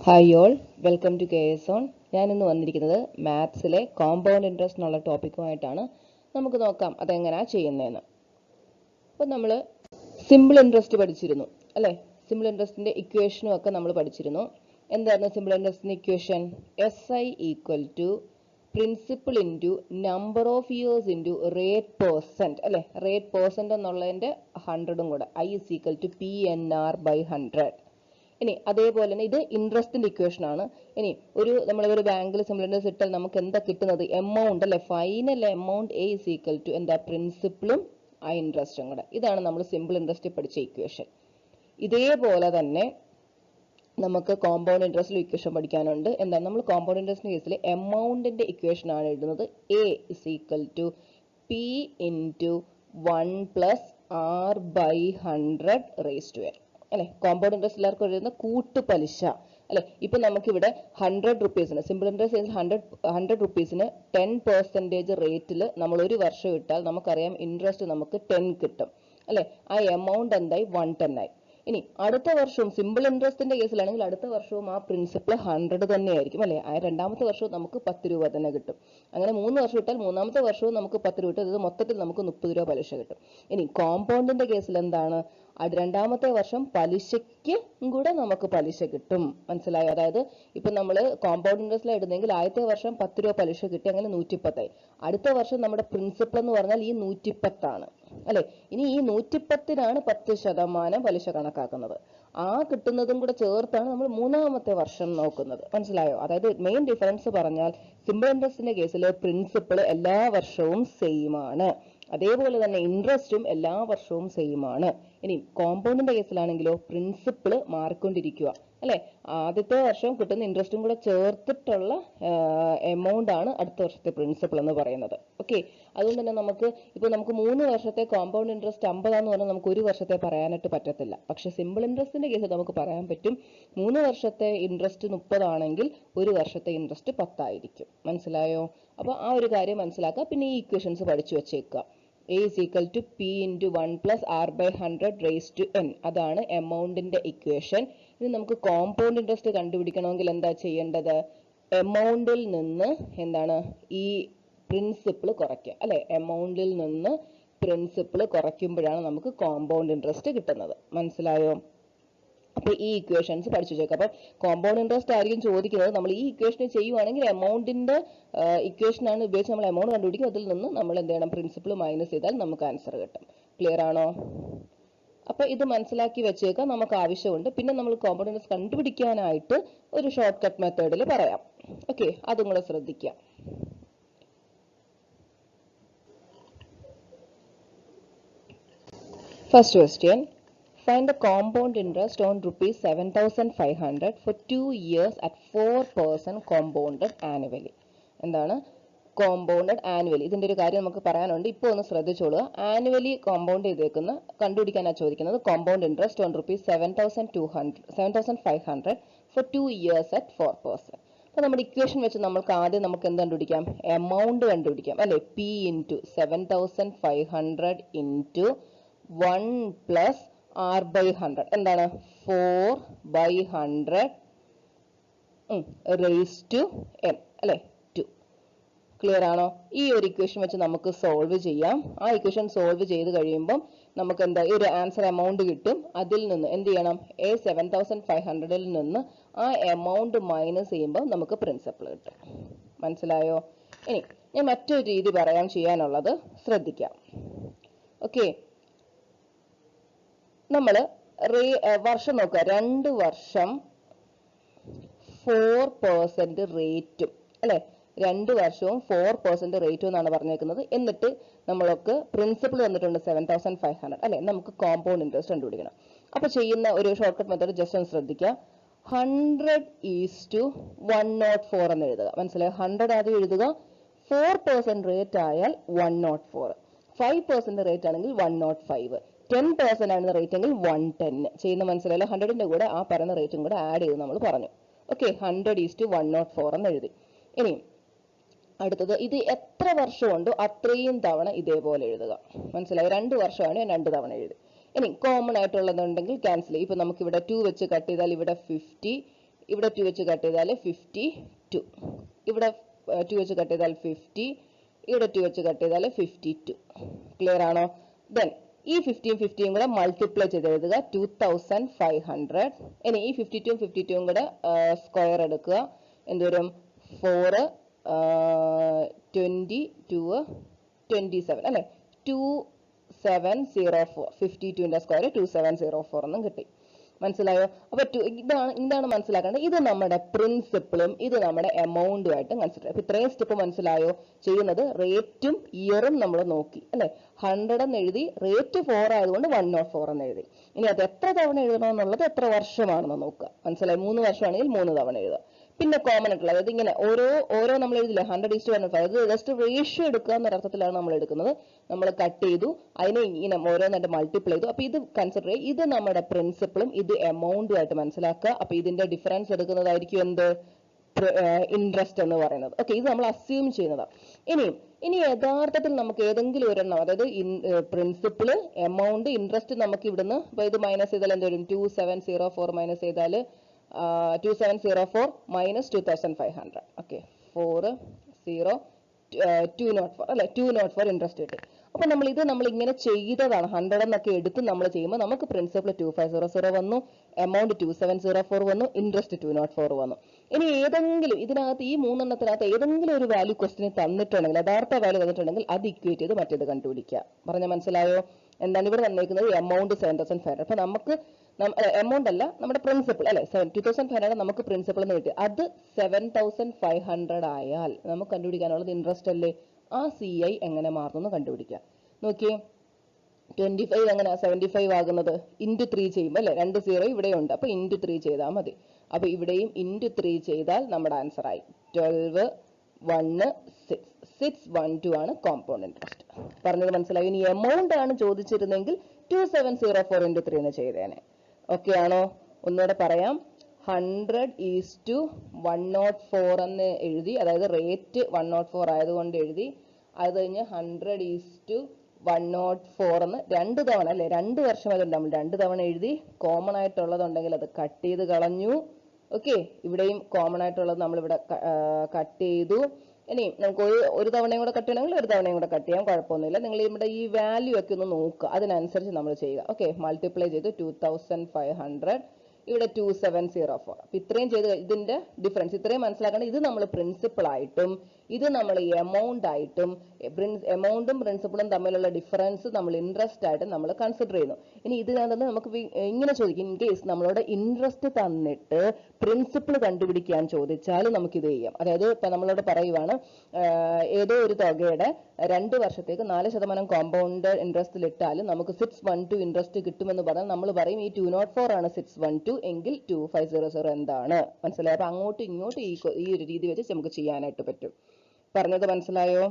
Hi all, welcome to KS on. ഞാനിന്ന് വന്നിരിക്കുന്നത് മാത്സിലെ compound interest എന്നുള്ള ടോപ്പിക്കുമായിട്ടാണ്. നമുക്ക് നോക്കാം അതെങ്ങനെയാണ് ചെയ്യുന്നതെന്ന്. അപ്പോൾ നമ്മൾ സിമ്പിൾ ഇൻട്രസ്റ്റ് പഠിച്ചിരുന്നു അല്ലേ? സിമ്പിൾ ഇൻട്രസ്റ്റിൻ്റെ ഇക്വേഷനും ഒക്കെ നമ്മൾ പഠിച്ചിരുന്നു. എന്തായിരുന്നു സിമ്പിൾ ഇൻട്രസ്റ്റിൻ്റെ equation? SI equal to principle into number of years into rate percent അല്ലേ? റേറ്റ് പെർസെൻറ്റ് എന്നുള്ളതിൻ്റെ 100ഉം കൂടെ I is equal to PNR by 100. ഇനി അതേപോലെ തന്നെ ഇത് ഇൻട്രസ്റ്റിന്റെ ഇക്വേഷൻ ആണ്. ഇനി നമ്മളൊരു ബാങ്കിൽ സിമ്പിൾ ഇൻട്രസ്റ്റ് ഇട്ടാൽ നമുക്ക് എന്താ കിട്ടുന്നത്? എമൗണ്ട് അല്ലെ, final amount A is equal to എന്താ, പ്രിൻസിപ്പിളും ആ ഇൻട്രസ്റ്റും കൂടെ. ഇതാണ് നമ്മൾ സിമ്പിൾ ഇൻട്രസ്റ്റ് പഠിച്ച ഇക്വേഷൻ. ഇതേപോലെ തന്നെ നമുക്ക് കോമ്പൗണ്ട് ഇൻട്രസ്റ്റിൽ ഇക്വേഷൻ പഠിക്കാനുണ്ട്. എന്താണ്, നമ്മൾ കോമ്പൗണ്ട് ഇൻട്രസ്റ്റിന്റെ കേസിൽ എമൗണ്ടിന്റെ ഇക്വേഷൻ ആണ് എഴുതുന്നത്. A is equal to P into 1 plus R by 100 raised to n അല്ലെ? കോമ്പൗണ്ട് ഇൻട്രസ്റ്റ് എല്ലാവർക്കും എഴുതുന്ന കൂട്ടുപലിശ അല്ലെ? ഇപ്പൊ നമുക്കിവിടെ 100 റുപ്പീസിന് സിമ്പിൾ ഇൻട്രസ്റ്റ് 100 റുപ്പീസിന് 10% റേറ്റിൽ നമ്മൾ ഒരു വർഷം ഇട്ടാൽ നമുക്കറിയാം ഇൻട്രസ്റ്റ് നമുക്ക് 10 കിട്ടും അല്ലെ? ആ എമൗണ്ട് എന്തായി? 110 ആയി. ഇനി അടുത്ത വർഷവും സിമ്പിൾ ഇൻട്രസ്റ്റിന്റെ കേസിലാണെങ്കിൽ അടുത്ത വർഷവും ആ പ്രിൻസിപ്പിൾ 100 തന്നെയായിരിക്കും അല്ലെ? ആ രണ്ടാമത്തെ വർഷവും നമുക്ക് 10 രൂപ തന്നെ കിട്ടും. അങ്ങനെ 3 വർഷം ഇട്ടാൽ മൂന്നാമത്തെ വർഷവും നമുക്ക് 10 രൂപ കിട്ടും. ഇത് മൊത്തത്തിൽ നമുക്ക് 30 രൂപ പലിശ കിട്ടും. ഇനി കോമ്പൗണ്ടിന്റെ കേസിൽ എന്താണ്? രണ്ടാമത്തെ വർഷം പലിശയ്ക്ക് കൂടെ നമുക്ക് പലിശ കിട്ടും. മനസ്സിലായോ? അതായത് ഇപ്പൊ നമ്മൾ കോമ്പൗണ്ട് ഇൻട്രസ്റ്റിൽ ഇടുന്നെങ്കിൽ ആദ്യത്തെ വർഷം 10 രൂപ പലിശ കിട്ടി, അങ്ങനെ 110 ആയി. അടുത്ത വർഷം നമ്മുടെ പ്രിൻസിപ്പൽ എന്ന് പറഞ്ഞാൽ ഈ 110 ആണ് അല്ലെ? ഇനി ഈ 110-നാണ് 10% പലിശ കണക്കാക്കുന്നത്. ആ കിട്ടുന്നതും കൂടെ ചേർത്താണ് നമ്മൾ മൂന്നാമത്തെ വർഷം നോക്കുന്നത്. മനസ്സിലായോ? അതായത് മെയിൻ ഡിഫറൻസ് പറഞ്ഞാൽ സിമ്പിൾ ഇൻട്രസ്റ്റിന്റെ കേസിൽ പ്രിൻസിപ്പൽ എല്ലാ വർഷവും സെയിം ആണ്, അതേപോലെ തന്നെ ഇൻട്രസ്റ്റും എല്ലാ വർഷവും സെയിം ആണ്. ഇനി കോമ്പൗണ്ടിന്റെ കേസിലാണെങ്കിലോ പ്രിൻസിപ്പിൾ മാറിക്കൊണ്ടിരിക്കുക അല്ലെ? ആദ്യത്തെ വർഷം കിട്ടുന്ന ഇൻട്രസ്റ്റും കൂടെ ചേർത്തിട്ടുള്ള എമൗണ്ട് ആണ് അടുത്ത വർഷത്തെ പ്രിൻസിപ്പിൾ എന്ന് പറയുന്നത്. ഓക്കെ, അതുകൊണ്ട് തന്നെ നമുക്ക് 3 വർഷത്തെ കോമ്പൗണ്ട് ഇൻട്രസ്റ്റ് 50 എന്ന് പറഞ്ഞാൽ നമുക്ക് ഒരു വർഷത്തെ പറയാനായിട്ട് പറ്റത്തില്ല. പക്ഷെ സിമ്പിൾ ഇൻട്രസ്റ്റിന്റെ കേസിൽ നമുക്ക് പറയാൻ പറ്റും. 3 വർഷത്തെ ഇൻട്രസ്റ്റ് 30 ആണെങ്കിൽ ഒരു വർഷത്തെ ഇൻട്രസ്റ്റ് 10 ആയിരിക്കും. മനസ്സിലായോ? അപ്പൊ ആ ഒരു കാര്യം മനസ്സിലാക്കുക. പിന്നെ ഈ ഇക്വേഷൻസ് പഠിച്ചു വെച്ചേക്കുക. A is equal to P into 1 plus R by 100 raised to n. അതാണ് എമൗണ്ടിന്റെ ഇക്വേഷൻ. ഇനി നമുക്ക് കോമ്പൗണ്ട് ഇൻട്രസ്റ്റ് കണ്ടുപിടിക്കണമെങ്കിൽ എന്താ ചെയ്യേണ്ടത്? എമൗണ്ടിൽ നിന്ന് എന്താണ് ഈ പ്രിൻസിപ്പിൾ കുറയ്ക്കുക അല്ലെ? എമൗണ്ടിൽ നിന്ന് പ്രിൻസിപ്പിൾ കുറയ്ക്കുമ്പോഴാണ് നമുക്ക് കോമ്പൗണ്ട് ഇൻട്രസ്റ്റ് കിട്ടുന്നത്. മനസ്സിലായോ? അപ്പൊ ഈ ഇക്വേഷൻസ് പഠിച്ചു വെച്ചേക്കാം. അപ്പൊ കോമ്പൗണ്ട് ഇൻട്രസ്റ്റ് ആയിരിക്കും ചോദിക്കുന്നത്. നമ്മൾ ഈ ഇക്വേഷൻ ചെയ്യുവാണെങ്കിൽ എമൗണ്ടിന്റെ ഇക്വേഷൻ ആണ് ഉപയോഗിച്ച് നമ്മൾ എമൗണ്ട് കണ്ടുപിടിക്കും. അതിൽ നിന്ന് നമ്മൾ എന്ത് ചെയ്യണം? പ്രിൻസിപ്പിൾ മൈനസ് ചെയ്താൽ നമുക്ക് ആൻസർ കിട്ടും. ക്ലിയർ ആണോ? അപ്പൊ ഇത് മനസ്സിലാക്കി വെച്ചേക്കാം. നമുക്ക് ആവശ്യമുണ്ട്. പിന്നെ നമ്മൾ കോമ്പൗണ്ട് ഇൻട്രസ്റ്റ് കണ്ടുപിടിക്കാനായിട്ട് ഒരു ഷോർട്ട് കട്ട് മെത്തേഡിൽ പറയാം. ഓക്കെ, അതും കൂടെ ശ്രദ്ധിക്കാം. First question, find the compound interest on rupees 7,500 for 2 years at 4% compounded annually. എന്താണ് കോമ്പൗണ്ടഡ് ആനുവലി? ഇതിന്റെ ഒരു കാര്യം നമുക്ക് പറയാനുണ്ട്. ഇപ്പോൾ ഒന്ന് ശ്രദ്ധിച്ചോളുക. ആനുവലി കോമ്പൗണ്ട് ചെയ്തേക്കുന്ന കണ്ടുപിടിക്കാനാണ് ചോദിക്കുന്നത്. Compound interest on rupees 7,500 for 2 years at 4%. അപ്പൊ നമ്മുടെ ഇക്വേഷൻ വെച്ച് നമുക്ക് ആദ്യം എന്ത് കണ്ടുപിടിക്കാം? എമൗണ്ട് കണ്ടുപിടിക്കാം അല്ലെ? P into 7,500 into 1 plus R by 100 എന്താണ്? 4 by 100 raised to n അല്ലെ? 2. ക്ലിയർ ആണോ? ഈ ഒരു ഇക്വേഷൻ വെച്ച് നമുക്ക് സോൾവ് ചെയ്യാം. ആ ഇക്വേഷൻ സോൾവ് ചെയ്ത് കഴിയുമ്പോൾ നമുക്ക് എന്താ ഒരു ആൻസർ എമൗണ്ട് കിട്ടും. അതിൽ നിന്ന് എന്ത് ചെയ്യണം? 7,500-ൽ നിന്ന് ആ എമൗണ്ട് മൈനസ് ചെയ്യുമ്പോൾ നമുക്ക് പ്രിൻസിപ്പിൾ കിട്ടും. മനസ്സിലായോ? ഇനി ഞാൻ മറ്റൊരു രീതി പറയാൻ ചെയ്യാനുള്ളത് ശ്രദ്ധിക്കാം. ഓക്കെ, നമ്മൾ വർഷം നോക്കുക. 2 വർഷം 4% റേറ്റും അല്ലെ? 2 വർഷവും 4% റേറ്റും എന്നാണ് പറഞ്ഞേക്കുന്നത്. എന്നിട്ട് നമ്മൾക്ക് പ്രിൻസിപ്പിൾ തന്നിട്ടുണ്ട് 7,500 അല്ലെ? നമുക്ക് കോമ്പൗണ്ട് ഇൻട്രസ്റ്റ് കണ്ടുപിടിക്കണം. അപ്പൊ ചെയ്യുന്ന ഒരു ഷോർട്ട് കട്ട് മെത്തേഡ് ജസ്റ്റ് ഒന്ന് ശ്രദ്ധിക്കുക. 100 ഈസ് ടു 104 എന്ന് എഴുതുക. മനസ്സിലായോ? 100 ആദ്യം എഴുതുക. 4% റേറ്റ് ആയാൽ 104, 5% റേറ്റ് ആണെങ്കിൽ 105, 10% ആണ് റേറ്റ് എങ്കിൽ 110 ചെയ്യുന്ന. മനസ്സിലായല്ലോ? 100ന്റെ കൂടെ ആ പറയുന്ന റേറ്റും കൂടെ ആഡ് ചെയ്ത് നമ്മൾ പറഞ്ഞു. ഓക്കെ, 100 ഈസ് ടു 104 എന്ന് എഴുതി. ഇനി അടുത്തത്, ഇത് എത്ര വർഷമുണ്ടോ അത്രയും തവണ ഇതേപോലെ എഴുതുക. മനസ്സിലായി? 2 വർഷമാണ് 2 തവണ എഴുതി. ഇനി കോമൺ ആയിട്ടുള്ളതുണ്ടെങ്കിൽ ക്യാൻസൽ ചെയ്യും. ഇപ്പൊ നമുക്ക് ഇവിടെ 2 വെച്ച് കട്ട് ചെയ്താൽ ഇവിടെ 50, ഇവിടെ 2 വെച്ച് കട്ട് ചെയ്താൽ 52, ഇവിടെ 2 വെച്ച് കട്ട് ചെയ്താൽ 50, ഇവിടെ 2 വെച്ച് കട്ട് ചെയ്താൽ 52. ക്ലിയർ ആണോ? ദെൻ ഈ 50 കൂടെ മൾട്ടിപ്ലൈ ചെയ്ത് എഴുതുക 2500. ഇനി ഈ 52 52 കൂടെ സ്ക്വയർ എടുക്കുക, എന്തുവരും 4 22 27 അല്ലെ, 2704. 52ന്റെ സ്ക്വയർ 2704 എന്നും കിട്ടി. മനസ്സിലായോ? അപ്പൊ ഇതാണ് മനസ്സിലാക്കേണ്ടത്. ഇത് നമ്മുടെ പ്രിൻസിപ്പിളും ഇത് നമ്മുടെ എമൗണ്ടും ആയിട്ട് കൺസിഡർ. അപ്പൊ ഇത്രയും സ്റ്റെപ്പ് മനസ്സിലായോ? ചെയ്യുന്നത് റേറ്റും ഇയറും നമ്മൾ നോക്കി അല്ലെ. 100 എന്ന് എഴുതി, റേറ്റ് 4 ആയതുകൊണ്ട് 104 എന്ന് എഴുതി. ഇനി അത് എത്ര തവണ എഴുതണം എന്നുള്ളത് എത്ര വർഷമാണെന്ന് നോക്കുക. മനസ്സിലായി? 3 വർഷമാണെങ്കിൽ 3 തവണ എഴുതുക. പിന്നെ കോമൺ ആയിട്ടുള്ള, അതായത് ഇങ്ങനെ ഓരോ നമ്മൾ എഴുതില്ല 100:105, അത് ജസ്റ്റ് റേഷ്യോ എടുക്കുക എന്നൊരർത്ഥത്തിലാണ് നമ്മൾ എടുക്കുന്നത്. നമ്മൾ കട്ട് ചെയ്തു, അതിനെ ഇങ്ങനെ ഓരോന്നായിട്ട് മൾട്ടിപ്ലൈ ചെയ്തു. അപ്പൊ ഇത് കൺസിഡർ ചെയ്യുക. ഇത് നമ്മുടെ പ്രിൻസിപ്പിളും ഇത് എമൗണ്ടും ആയിട്ട് മനസ്സിലാക്കുക. അപ്പൊ ഇതിന്റെ ഡിഫറൻസ് എടുക്കുന്നതായിരിക്കും എന്ത്? ഇൻട്രസ്റ്റ് എന്ന് പറയുന്നത്. ഓക്കെ, ഇത് നമ്മൾ അസ്യൂം ചെയ്യുന്നതാണ്. ഇനി യഥാർത്ഥത്തിൽ നമുക്ക് ഏതെങ്കിലും ഒരെണ്ണം, അതായത് പ്രിൻസിപ്പിള്, എമൗണ്ട്, ഇൻട്രസ്റ്റ് നമുക്ക് ഇവിടുന്ന് ഇത് മൈനസ് ചെയ്താൽ എന്ത് വരും? 2704 മൈനസ് ചെയ്താൽ 2704 മൈനസ് 2500. ഓക്കെ, 204 അല്ലെ, 204 ഇൻട്രസ്റ്റ് കിട്ടി. അപ്പൊ നമ്മൾ ഇങ്ങനെ ചെയ്തതാണ്. 100 എന്നൊക്കെ എടുത്ത് നമ്മൾ ചെയ്യുമ്പോൾ നമുക്ക് പ്രിൻസിപ്പൽ 2500 വന്നു, എമൗണ്ട് 2704 വന്നു, ഇൻട്രസ്റ്റ് 204 വന്നു. ഇനി ഏതെങ്കിലും ഇതിനകത്ത് ഈ 3 എണ്ണത്തിനകത്ത് ഏതെങ്കിലും ഒരു വാല്യൂ ക്വസ്റ്റിന് തന്നിട്ടുണ്ടെങ്കിൽ, യഥാർത്ഥ വാല്യൂ തന്നിട്ടുണ്ടെങ്കിൽ അത് ഇക്വേറ്റ് ചെയ്ത് മറ്റേത് കണ്ടുപിടിക്കുക. പറഞ്ഞ മനസ്സിലായോ? എന്താണ് ഇവിടെ തന്നിരിക്കുന്നത്? എമൗണ്ട് 7500. അപ്പൊ നമുക്ക് എമൗണ്ട് അല്ല, നമ്മുടെ പ്രിൻസിപ്പൽ അല്ലെ 2500 നമുക്ക് പ്രിൻസിപ്പൽ എന്ന് കിട്ടി. അത് 7500 ആയാൽ നമുക്ക് കണ്ടുപിടിക്കാനുള്ളത് ഇൻട്രസ്റ്റ് അല്ലേ. ആ CI എങ്ങനെ മാറുന്നു കണ്ടുപിടിക്കുക. നോക്കിയേ, 25 എങ്ങനെ 75 ആകുന്നത്? ഇൻറ്റു 3 ചെയ്യുമ്പോൾ അല്ലെ, 2 0 ഇവിടെ ഉണ്ട്, അപ്പൊ ഇൻറ്റു 3 ചെയ്താൽ മതി. അപ്പൊ ഇവിടെയും ഇൻറ്റു 3 ചെയ്താൽ നമ്മുടെ ആൻസർ ആയി 12,1,6,612 ആണ് കോമ്പൗണ്ട് ഇൻട്രസ്റ്റ്. പറഞ്ഞത് മനസ്സിലായി? ഇനി എമൗണ്ട് ആണ് ചോദിച്ചിരുന്നെങ്കിൽ 2704 ഇൻറ്റു 3 എന്ന് ചെയ്തേനെ. ഓക്കെ ആണോ? ഒന്നുകൂടെ പറയാം. 100:104 എന്ന് എഴുതി, അതായത് റേറ്റ് 104 ആയതുകൊണ്ട് എഴുതി. അത് കഴിഞ്ഞ് 100:104 എന്ന് 2 തവണ അല്ലെ, 2 വർഷം അതുകൊണ്ട് നമ്മൾ 2 തവണ എഴുതി. കോമൺ ആയിട്ടുള്ളതുണ്ടെങ്കിൽ അത് കട്ട് ചെയ്ത് കളഞ്ഞു. ഓക്കെ, ഇവിടെയും കോമൺ ആയിട്ടുള്ളത് നമ്മൾ ഇവിടെ കട്ട് ചെയ്തു. ഇനി നമുക്ക് ഒരു തവണയും കൂടെ കട്ട് ചെയ്യണമെങ്കിൽ ഒരു തവണയും കൂടെ കട്ട് ചെയ്യാം, കുഴപ്പമൊന്നുമില്ല. നിങ്ങൾ ഇവിടെ ഈ വാല്യൂ ഒക്കെ ഒന്ന് നോക്കുക, അതിനനുസരിച്ച് നമ്മൾ ചെയ്യുക. ഓക്കെ, മൾട്ടിപ്ലൈ ചെയ്തു 2500, ഇവിടെ 2704. അപ്പൊ ഇത്രയും ചെയ്ത് ഇതിന്റെ ഡിഫറൻസ് ഇത്രയും മനസ്സിലാക്കണം. ഇത് നമ്മൾ പ്രിൻസിപ്പിൾ ആയിട്ടും ഇത് നമ്മൾ എമൗണ്ട് ആയിട്ടും, എമൗണ്ടും പ്രിൻസിപ്പിളും തമ്മിലുള്ള ഡിഫറൻസ് നമ്മൾ ഇൻട്രസ്റ്റ് ആയിട്ട് നമ്മൾ കൺസിഡർ ചെയ്യുന്നു. ഇനി ഇതിനകത്ത് നമുക്ക് ഇങ്ങനെ ചോദിക്കും, ഇൻ കേസ് നമ്മളോട് ഇൻട്രസ്റ്റ് തന്നിട്ട് പ്രിൻസിപ്പിൾ കണ്ടുപിടിക്കാൻ ചോദിച്ചാൽ നമുക്ക് ഇത് ചെയ്യാം. അതായത് ഇപ്പൊ നമ്മളോട് പറയുവാണ് ഏതോ ഒരു തുകയുടെ 2 വർഷത്തേക്ക് 4% കോമ്പൗണ്ട് ഇൻട്രസ്റ്റിൽ ഇട്ടാൽ നമുക്ക് 612 ഇൻട്രസ്റ്റ് കിട്ടുമെന്ന് പറഞ്ഞാൽ നമ്മൾ പറയും ഈ 204 ആണ് 612 എങ്കിൽ 2500 എന്താണ്? മനസ്സിലായോ? അപ്പൊ അങ്ങോട്ടും ഇങ്ങോട്ടും ഈ ഒരു രീതി വെച്ച് നമുക്ക് ചെയ്യാനായിട്ട് പറ്റും. പറഞ്ഞത് മനസ്സിലായോ?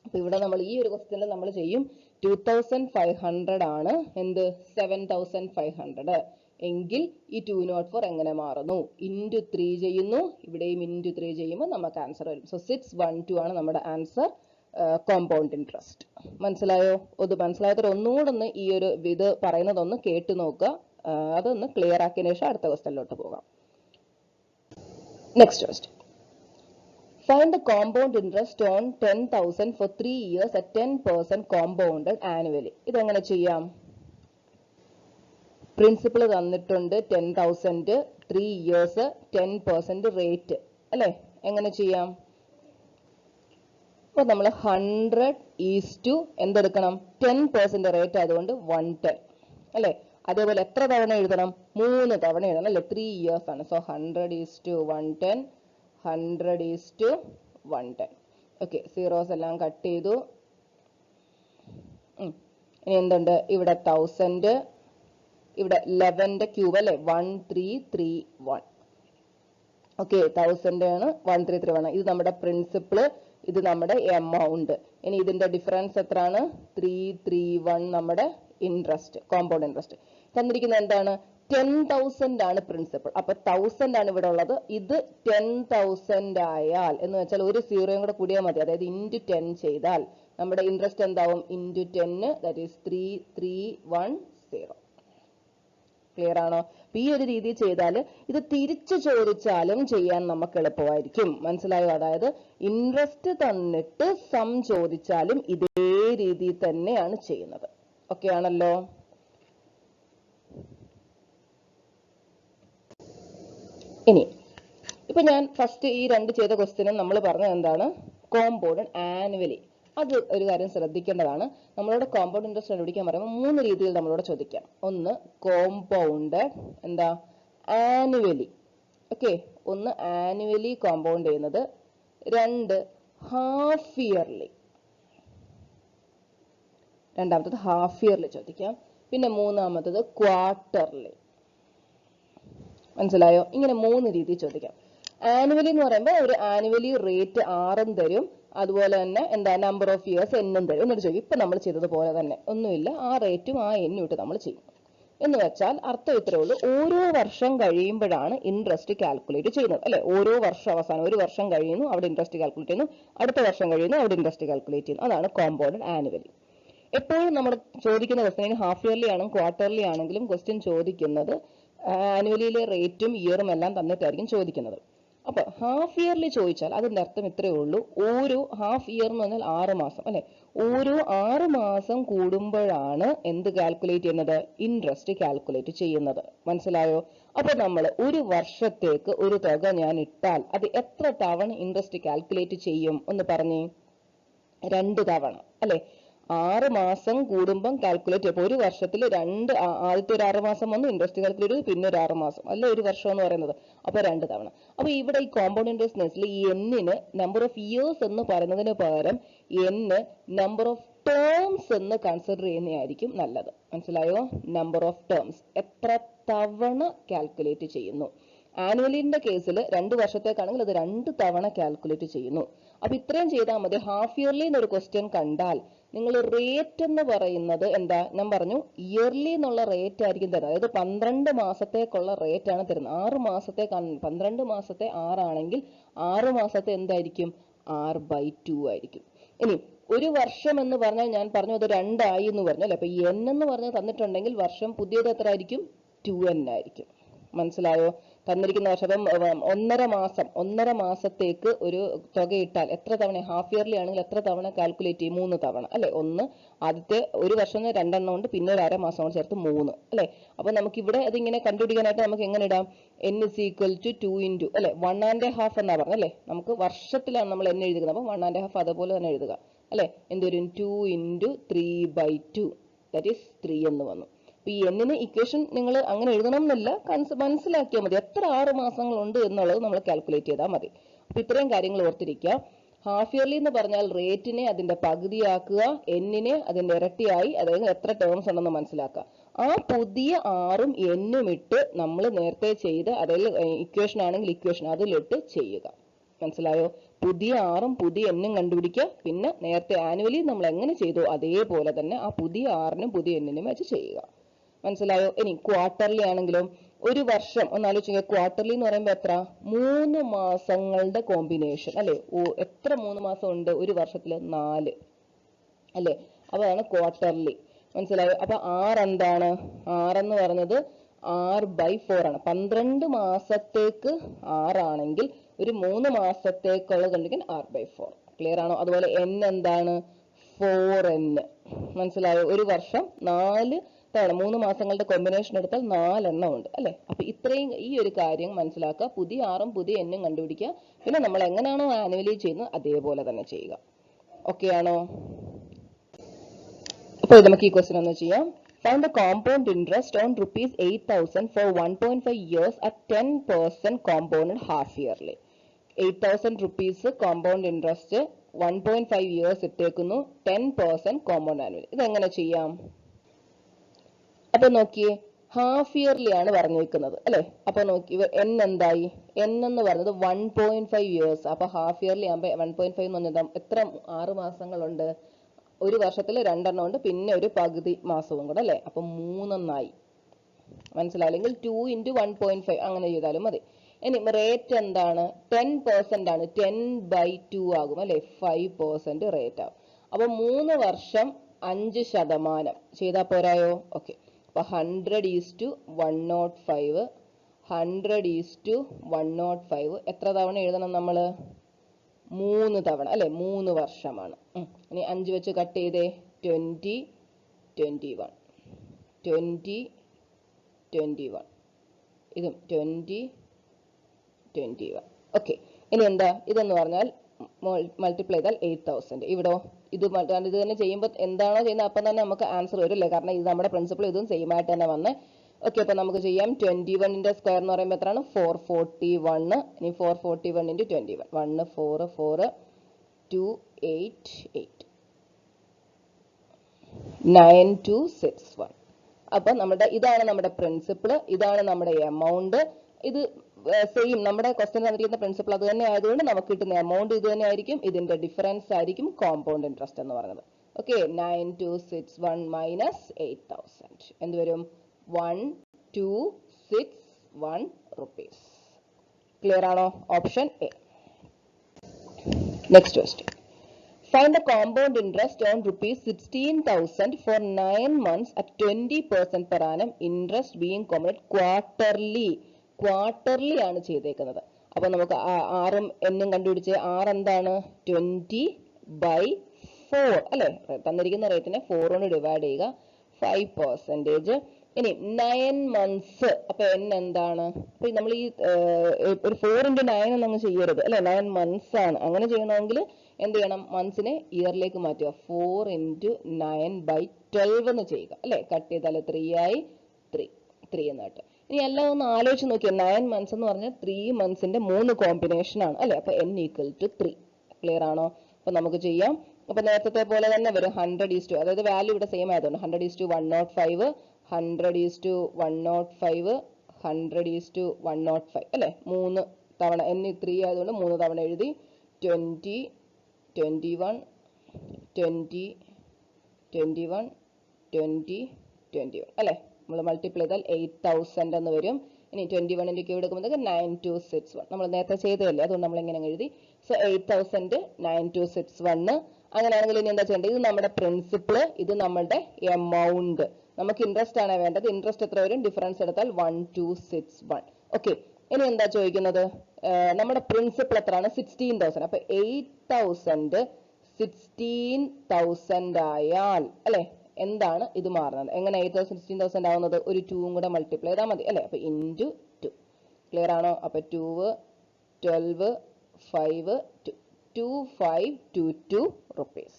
അപ്പൊ ഇവിടെ നമ്മൾ ഈ ഒരു ക്വസ്റ്റ്യനിൽ നമ്മൾ ചെയ്യും 2500 ആണ് എന്ത് 7500 എങ്കിൽ ഈ 204 എങ്ങനെ മാറുന്നു? ഇൻറ്റു 3 ചെയ്യുന്നു, ഇവിടെയും ഇൻറ്റു 3 ചെയ്യുമ്പോൾ നമുക്ക് ആൻസർ വരും. സോ 612 ആണ് നമ്മുടെ ആൻസർ കോമ്പൗണ്ട് ഇൻട്രസ്റ്റ്. മനസ്സിലായോ? അത് മനസ്സിലായവർ ഒന്നുകൂടെ ഒന്ന് ഈ ഒരു ഇത് പറയുന്നതൊന്ന് കേട്ടു നോക്കുക, അതൊന്ന് ക്ലിയർ ആക്കിയതിനു ശേഷം അടുത്ത ക്വസ്റ്റ്യനിലോട്ട് പോകാം. Next question, find the compound interest on 10,000 for 3 years at 10% compounded annually. ഇതെങ്ങനെ ചെയ്യാം? പ്രിൻസിപ്പിൾ തന്നിട്ടുണ്ട് 10,000, 3 years, 10% റേറ്റ് അല്ലെ. എങ്ങനെ ചെയ്യാം? അപ്പൊ നമ്മൾ 100 എന്തെടുക്കണം? 10% റേറ്റ് ആയതുകൊണ്ട് 110 അല്ലെ. അതേപോലെ എത്ര തവണ എഴുതണം? 3 തവണ എഴുതണം അല്ലെ, 3 years ആണ്. സോ 100:110, 100:110. ഓക്കെ, സീറോസ് എല്ലാം കട്ട് ചെയ്തു. ഇനി എന്തുണ്ട്? ഇവിടെ 1000, ഇവിടെ 11ന്റെ ക്യൂബ് അല്ലെ, 1331. ഓക്കെ, 1000 ആണ് 1331. ഇത് നമ്മുടെ പ്രിൻസിപ്പിള്, ഇത് നമ്മുടെ എമൗണ്ട്. ഇനി ഇതിന്റെ ഡിഫറൻസ് എത്രയാണ്? 331 നമ്മുടെ ഇൻട്രസ്റ്റ്, കോമ്പൗണ്ട് ഇൻട്രസ്റ്റ്. തന്നിരിക്കുന്നത് എന്താണ്? 10,000 ആണ് പ്രിൻസിപ്പൽ. അപ്പൊ 1000 ആണ് ഇവിടെ ഉള്ളത്. ഇത് 10,000 ആയാൽ എന്ന് വെച്ചാൽ ഒരു സീറോയും കൂടെ കൂടിയാൽ മതി, അതായത് ഇൻറ്റു 10 ചെയ്താൽ നമ്മുടെ ഇൻട്രസ്റ്റ് എന്താവും? Into 10, that is 3310. ക്ലിയർ ആണോ? അപ്പൊ ഈ ഒരു രീതി ചെയ്താൽ ഇത് തിരിച്ചു ചോദിച്ചാലും ചെയ്യാൻ നമുക്ക് എളുപ്പമായിരിക്കും. മനസ്സിലായോ? അതായത് ഇൻട്രസ്റ്റ് തന്നിട്ട് സം ചോദിച്ചാലും ഇതേ രീതിയിൽ തന്നെയാണ് ചെയ്യുന്നത്. ഓക്കെ ആണല്ലോ? ഇനി ഇപ്പൊ ഞാൻ ഫസ്റ്റ് ഈ രണ്ട് ചെയ്ത ക്വസ്റ്റ്യനും നമ്മൾ പറഞ്ഞത് എന്താണ്? Compound annually. അത് ഒരു കാര്യം ശ്രദ്ധിക്കേണ്ടതാണ്. നമ്മളോട് കോമ്പൗണ്ട് ഇൻട്രസ്റ്റ് കണ്ടുപിടിക്കാൻ പറയുമ്പോൾ 3 രീതിയിൽ നമ്മളോട് ചോദിക്കാം. ഒന്ന് കോമ്പൗണ്ട് എന്താ ആനുവലി. ഓക്കെ, ഒന്ന് ആനുവലി കോമ്പൗണ്ട് ചെയ്യുന്നത്, 2 ഹാഫ് ഇയർലി, രണ്ടാമത്തത് ഹാഫ് ഇയർലി ചോദിക്കാം, പിന്നെ മൂന്നാമത്തത് ക്വാർട്ടർലി. മനസ്സിലായോ? ഇങ്ങനെ 3 രീതി ചോദിക്കാം. ആനുവലി എന്ന് പറയുമ്പോൾ ഒരു ആനുവലി റേറ്റ് 6 തരും, അതുപോലെ തന്നെ എന്താ നമ്പർ ഓഫ് ഇയേഴ്സ് എന്നും തരും. എന്നിട്ട് ചോദിക്കും ഇപ്പൊ നമ്മൾ ചെയ്തതുപോലെ തന്നെ ഒന്നുമില്ല, ആ റേറ്റും ആ എന്നും ഇട്ട് നമ്മൾ ചെയ്യും. എന്ന് വെച്ചാൽ അർത്ഥം ഇത്രേ ഉള്ളൂ, ഓരോ വർഷം കഴിയുമ്പോഴാണ് ഇൻട്രസ്റ്റ് കാൽക്കുലേറ്റ് ചെയ്യുന്നത്, അല്ലെ? ഓരോ വർഷം അവസാനം ഒരു വർഷം കഴിയുന്നു, അവിടെ ഇൻട്രസ്റ്റ് കാൽക്കുലേറ്റ് ചെയ്യുന്നു, അടുത്ത വർഷം കഴിയുന്നു, അവിടെ ഇൻട്രസ്റ്റ് കാൽക്കുലേറ്റ് ചെയ്യുന്നു. അതാണ് കോമ്പൗണ്ടഡ് ആനുവലി. എപ്പോഴും നമ്മൾ ചോദിക്കുന്ന ക്വസ്റ്റ്യൻ ഹാഫ് ഇയർലി ആണെങ്കിലും ക്വാർട്ടർലി ആണെങ്കിലും ക്വസ്റ്റ്യൻ ചോദിക്കുന്നത് ആനുവലിയിലെ റേറ്റും ഇയറും എല്ലാം തന്നിട്ടായിരിക്കും ചോദിക്കുന്നത്. അപ്പൊ ഹാഫ് ഇയർലി ചോദിച്ചാൽ അതിന്റെ അർത്ഥം ഇത്രയേ ഉള്ളൂ, ഓരോ ഹാഫ് ഇയർ എന്ന് പറഞ്ഞാൽ 6 മാസം, അല്ലെ? ഓരോ 6 മാസം കൂടുമ്പോഴാണ് എന്ത് കാൽക്കുലേറ്റ് ചെയ്യുന്നത്? ഇൻട്രസ്റ്റ് കാൽക്കുലേറ്റ് ചെയ്യുന്നത്. മനസ്സിലായോ? അപ്പൊ നമ്മൾ ഒരു വർഷത്തേക്ക് ഒരു തുക ഞാൻ ഇട്ടാൽ അത് എത്ര തവണ ഇൻട്രസ്റ്റ് കാൽക്കുലേറ്റ് ചെയ്യും ഒന്ന് പറഞ്ഞേ? 2 തവണ, അല്ലെ? 6 മാസം കൂടുമ്പം കാൽക്കുലേറ്റ് ചെയ്യും. ഒരു വർഷത്തിൽ ആദ്യത്തെ ഒരു 6 മാസം വന്ന് ഇൻട്രസ്റ്റ് കാൽക്കുലേറ്റ് ചെയ്ത്, പിന്നെ ഒരു 6 മാസം, അല്ല ഒരു വർഷം എന്ന് പറയുന്നത്. അപ്പൊ 2 തവണ. അപ്പൊ ഇവിടെ ഈ കോമ്പൗണ്ട് ഇൻട്രസ്റ്റ് ഈ എന്നിന് നമ്പർ ഓഫ് ഇയേഴ്സ് എന്ന് പറയുന്നതിന് പകരം എന്ന് നമ്പർ ഓഫ് ടേംസ് എന്ന് കൺസിഡർ ചെയ്യുന്നതായിരിക്കും നല്ലത്. മനസ്സിലായോ? നമ്പർ ഓഫ് ടേംസ്, എത്ര തവണ കാൽക്കുലേറ്റ് ചെയ്യുന്നു. ആനുവലിന്റെ കേസിൽ 2 വർഷത്തേക്കാണെങ്കിൽ അത് 2 തവണ കാൽക്കുലേറ്റ് ചെയ്യുന്നു. അപ്പൊ ഇത്രയും ചെയ്താൽ മതി. ഹാഫ് ഇയർലി എന്നൊരു ക്വസ്റ്റ്യൻ കണ്ടാൽ നിങ്ങൾ റേറ്റ് എന്ന് പറയുന്നത് എന്താ? ഞാൻ പറഞ്ഞു ഇയർലി എന്നുള്ള റേറ്റ് ആയിരിക്കും തരുന്നത്, അതായത് 12 മാസത്തേക്കുള്ള റേറ്റ് ആണ് തരുന്നത്. 6 മാസത്തെ 12 മാസത്തെ 6 ആണെങ്കിൽ 6 മാസത്തെ എന്തായിരിക്കും? 6/2 ആയിരിക്കും. ഇനി ഒരു വർഷം എന്ന് പറഞ്ഞാൽ ഞാൻ പറഞ്ഞു അത് 2 ആയി എന്ന് പറഞ്ഞു, അല്ലെ? അപ്പൊ n എന്ന് പറഞ്ഞാൽ തന്നിട്ടുണ്ടെങ്കിൽ വർഷം പുതിയത് എത്ര ആയിരിക്കും? 2n ആയിരിക്കും. മനസ്സിലായോ? തന്നിരിക്കുന്ന വർഷം 1.5 മാസത്തേക്ക് ഒരു തുക ഇട്ടാൽ എത്ര തവണ? ഹാഫ് ഇയർലി ആണെങ്കിൽ എത്ര തവണ കാൽക്കുലേറ്റ് ചെയ്യും? 3 തവണ, അല്ലെ? ആദ്യത്തെ ഒരു വർഷം 2 എണ്ണം ഉണ്ട്, പിന്നെ ഒരു 1/2 മാസം കൊണ്ട് ചേർത്ത് 3, അല്ലെ? അപ്പൊ നമുക്ക് ഇവിടെ അതിങ്ങനെ കണ്ടുപിടിക്കാനായിട്ട് നമുക്ക് എങ്ങനെ ഇടാം? n is equal to 2 into, അല്ലെ? 1.5 എന്നാ പറഞ്ഞത്, അല്ലെ? നമുക്ക് വർഷത്തിലാണ് നമ്മൾ n എഴുതുന്നത്, അപ്പൊ 1.5 അതുപോലെ തന്നെ എഴുതുക, അല്ലെ? എന്തൊരു 2 into 3/2, that is 3 എന്ന് വന്നു. അപ്പൊ ഈ എന്നിന് ഇക്വേഷൻ നിങ്ങൾ അങ്ങനെ എഴുതണം എന്നില്ല, മനസ്സിലാക്കിയാൽ മതി. എത്ര 6 മാസങ്ങളുണ്ട് എന്നുള്ളത് നമ്മൾ കാൽക്കുലേറ്റ് ചെയ്താൽ മതി. അപ്പൊ ഇത്രയും കാര്യങ്ങൾ ഓർത്തിരിക്കുക. ഹാഫ് ഇയർലി എന്ന് പറഞ്ഞാൽ റേറ്റിനെ അതിന്റെ പകുതിയാക്കുക, എന്നിനെ അതിന്റെ ഇരട്ടിയായി, അതായത് എത്ര ടേംസ് ഉണ്ടെന്ന് മനസ്സിലാക്കുക. ആ പുതിയ 6ഉം എന്നും ഇട്ട് നമ്മൾ നേരത്തെ ചെയ്ത്, അതായത് ഇക്വേഷൻ ആണെങ്കിൽ ഇക്വേഷൻ അതിലിട്ട് ചെയ്യുക. മനസ്സിലായോ? പുതിയ 6ഉം പുതിയ എന്നും കണ്ടുപിടിക്കുക, പിന്നെ നേരത്തെ ആനുവലി നമ്മൾ എങ്ങനെ ചെയ്തു അതേപോലെ തന്നെ ആ പുതിയ 6നും പുതിയ എന്നിനും വെച്ച് ചെയ്യുക. മനസ്സിലായോ? ഇനി ക്വാർട്ടർലി ആണെങ്കിലോ, ഒരു വർഷം ഒന്ന് ആലോചിക്കുക. ക്വാർട്ടർലി എന്ന് പറയുമ്പോൾ എത്ര? 3 മാസങ്ങളുടെ കോമ്പിനേഷൻ, അല്ലെ? എത്ര 3 മാസം ഉണ്ട് ഒരു വർഷത്തിൽ? 4, അല്ലെ? അപ്പൊ അതാണ് ക്വാർട്ടർലി. മനസ്സിലായോ? അപ്പൊ 6 എന്താണ്? 6 എന്ന് പറഞ്ഞത് 6/4 ആണ്. 12 മാസത്തേക്ക് 6 ആണെങ്കിൽ ഒരു 3 മാസത്തേക്കുള്ള കണ്ടിരിക്കാൻ 6/4. ക്ലിയർ ആണോ? അതുപോലെ n എന്താണ്? 4n. മനസ്സിലായോ? ഒരു വർഷം 4 തവണ, 3 മാസങ്ങളുടെ കോമ്പിനേഷൻ എടുത്താൽ 4 എണ്ണം ഉണ്ട്, അല്ലെ? അപ്പൊ ഇത്രയും ഈ ഒരു കാര്യം മനസ്സിലാക്കുക. പുതിയ 6ഉം പുതിയ എന്നും കണ്ടുപിടിക്കുക, പിന്നെ നമ്മൾ എങ്ങനെയാണോ ആനുവലി ചെയ്യുന്നത് അതേപോലെ തന്നെ ചെയ്യുക. ഓക്കെ ആണോ? അപ്പോൾ നമുക്ക് ഈ ക്വസ്റ്റ്യൻ ഒന്ന് ചെയ്യാം. Find the compound interest on rupees 8,000 for 1.5 years at 10% compounded half yearly. 8,000 rupees compound interest 1.5 years ഇട്ടേക്കുന്നു, 10% compound annually. ഇതെങ്ങനെ ചെയ്യാം? അപ്പൊ നോക്കിയേ, ഹാഫ് ഇയർലി ആണ് പറഞ്ഞിരിക്കുന്നത്, അല്ലെ? അപ്പൊ നോക്കി n എന്തായി? n എന്ന് പറഞ്ഞത് 1.5 ഇയേഴ്സ്. അപ്പൊ ഹാഫ് ഇയർലി ആകുമ്പോ 1.5 എന്ന് പറഞ്ഞാൽ എത്ര 6 മാസങ്ങളുണ്ട്? ഒരു വർഷത്തിൽ 2 എണ്ണം ഉണ്ട്, പിന്നെ ഒരു പകുതി മാസവും കൂടെ, അല്ലെ? അപ്പൊ 3 എന്നായി. മനസ്സിലായില്ലെങ്കിൽ 2 into 1.5 അങ്ങനെ ചെയ്താലും മതി. ഇനി റേറ്റ് എന്താണ്? 10% ആണ്, 10/2 ആകും, അല്ലെ? 5% റേറ്റ് ആകും. അപ്പൊ 3 വർഷം 5% ചെയ്താൽ പോരായോ? ഓക്കെ. അപ്പൊ 100:105, 100:105 എത്ര തവണ എഴുതണം നമ്മൾ? 3 തവണ അല്ലെ, 3 വർഷമാണ്. ഇനി 5 വെച്ച് കട്ട് ചെയ്തേ. 20, 21, 20, 21, ഇതും 20, 21. ഓക്കെ, ഇനി എന്താ ഇതെന്ന് പറഞ്ഞാൽ മൾട്ടിപ്ലൈ ചെയ്താൽ 8000. ഇവിടോ ഇത് തന്നെ ചെയ്യുമ്പോൾ എന്താണോ ചെയ്യുന്നത് അപ്പം തന്നെ നമുക്ക് ആൻസർ വരും അല്ലേ, കാരണം ഇത് നമ്മുടെ പ്രിൻസിപ്പിൾ ഇതും സെയിം ആയിട്ട് തന്നെ വന്ന്. ഓക്കെ, അപ്പൊ നമുക്ക് ചെയ്യാം. 21ന്റെ സ്ക്വയർ എന്ന് പറയുമ്പോൾ എത്രയാണ്? 441. ഇനി 441 × 21, 1 4 4 2 8 8 9261. അപ്പൊ ഇതാണ് നമ്മുടെ പ്രിൻസിപ്പിൾ, ഇതാണ് നമ്മുടെ എമൗണ്ട്. ഇത് സെയിം നമ്മുടെ ക്വസ്റ്റ്യൻ തന്നിരിക്കുന്ന പ്രിൻസിപ്പിൾ അത് തന്നെ ആയതുകൊണ്ട് നമുക്ക് കിട്ടുന്ന എമൗണ്ട് ഇത് തന്നെ ആയിരിക്കും. ഇതിന്റെ ഡിഫറൻസ് ആയിരിക്കും കോമ്പൗണ്ട് ഇൻട്രസ്റ്റ് എന്ന് പറയുന്നത്. ഓക്കെ, 9261 മൈനസ് 8000 എന്ത് വരും? 1261 rupees. ക്ലിയർ ആണോ? Option A. Next question. Find the compound interest on rupees 16,000 for 9 months at 20% per annum, interest being computed quarterly. Quarterly ആണ് ചെയ്തേക്കുന്നത്. അപ്പൊ നമുക്ക് ആറും എന്നും കണ്ടുപിടിച്ച് ആർ എന്താണ്? 20/4 അല്ലെ, തന്നിരിക്കുന്ന റേറ്റിനെ 4 കൊണ്ട് ഡിവൈഡ് ചെയ്യുക, 5%. ഇനി 9 months, അപ്പൊ n എന്താണ്? അപ്പൊ നമ്മൾ ഈ ഒരു 4 × 9 ഒന്നും അങ്ങ് ചെയ്യരുത് അല്ലെ, 9 months ആണ്. അങ്ങനെ ചെയ്യണമെങ്കിൽ എന്ത് ചെയ്യണം? മന്ത്സിനെ ഇയറിലേക്ക് മാറ്റുക, 4 × 9/12 എന്ന് ചെയ്യുക അല്ലെ. കട്ട് ചെയ്താൽ 3 ആയി, 3 എന്ന് കേട്ടോ. ഇനി എല്ലാം ഒന്ന് ആലോചിച്ച് നോക്കിയാൽ 9 months എന്ന് പറഞ്ഞാൽ 3 monthsന്റെ 3 കോമ്പിനേഷൻ ആണ് അല്ലെ. അപ്പൊ n = 3. ക്ലിയർ ആണോ? അപ്പൊ നമുക്ക് ചെയ്യാം. അപ്പൊ നേരത്തെ പോലെ തന്നെ വരും 100:, അതായത് വാല്യൂ ഇവിടെ സെയിം ആയതുകൊണ്ട് 100:105, 100:105, 100:105 അല്ലെ. 3 തവണ n 3 ആയതുകൊണ്ട് 3 തവണ എഴുതി. 20, 21, 20, 21, 20, 21 അല്ലെ. നമ്മൾ മൾട്ടിപ്ലൈ ചെയ്താൽ 8000 എന്ന് വരും. ഇനി 21ന്റെ ക്യൂബ് എടുക്കുമ്പോഴത്തേക്ക് 9261 നമ്മൾ നേരത്തെ ചെയ്തതല്ലേ, അതുകൊണ്ട് നമ്മൾ ഇങ്ങനെ എഴുതി. സോ 8000 9261. അങ്ങനെയാണെങ്കിൽ ഇനി എന്താ ചെയ്യേണ്ടത്? ഇത് നമ്മുടെ പ്രിൻസിപ്പിൾ, ഇത് നമ്മുടെ എമൗണ്ട്. നമുക്ക് ഇൻട്രസ്റ്റ് ആണ് വേണ്ടത്. ഇൻട്രസ്റ്റ് എത്ര വരും? ഡിഫറൻസ് എടുത്താൽ 1261. ഓക്കെ, ഇനി എന്താ ചോദിക്കുന്നത്? നമ്മുടെ പ്രിൻസിപ്പിൾ എത്രയാണ്? 16,000. അപ്പൊ 8000 16,000 ആയാൽ അല്ലെ എന്താണ് ഇത് മാറുന്നത്? എങ്ങനെ 8000 16,000 ആവുന്നത്? ഒരു 2 കൂടെ മൾട്ടിപ്ലൈ ചെയ്താൽ മതി അല്ലെ. അപ്പൊ ഇൻറ്റു 2. ക്ലിയർ ആണോ? അപ്പൊ 2, 12, 5, 2522 rupees.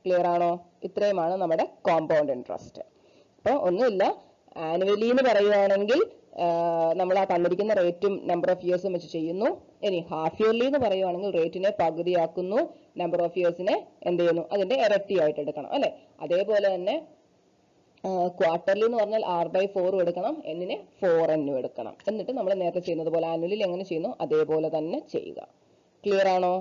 ക്ലിയർ ആണോ? ഇത്രയുമാണ് നമ്മുടെ കോമ്പൗണ്ട് ഇൻട്രസ്റ്റ്. അപ്പൊ ഒന്നുമില്ല, ആനുവലി എന്ന് പറയുകയാണെങ്കിൽ നമ്മൾ ആ തന്നിരിക്കുന്ന റേറ്റും നമ്പർ ഓഫ് ഇയേഴ്സും വെച്ച് ചെയ്യുന്നു. ഇനി ഹാഫ് ഇയർലി എന്ന് പറയുവാണെങ്കിൽ റേറ്റിനെ പകുതിയാക്കുന്നു, നമ്പർ ഓഫ് ഇയേഴ്സിനെ എന്ത് ചെയ്യുന്നു? അതിന്റെ ഇരട്ടി ആയിട്ട് എടുക്കണം അല്ലെ. അതേപോലെ തന്നെ ക്വാർട്ടർലി എന്ന് പറഞ്ഞാൽ r/4 എടുക്കണം, n-നെ 4n എടുക്കണം. എന്നിട്ട് നമ്മൾ നേരത്തെ ചെയ്യുന്നത് പോലെ ആനുവലിൽ എങ്ങനെ ചെയ്യുന്നു അതേപോലെ തന്നെ ചെയ്യുക. ക്ലിയർ ആണോ?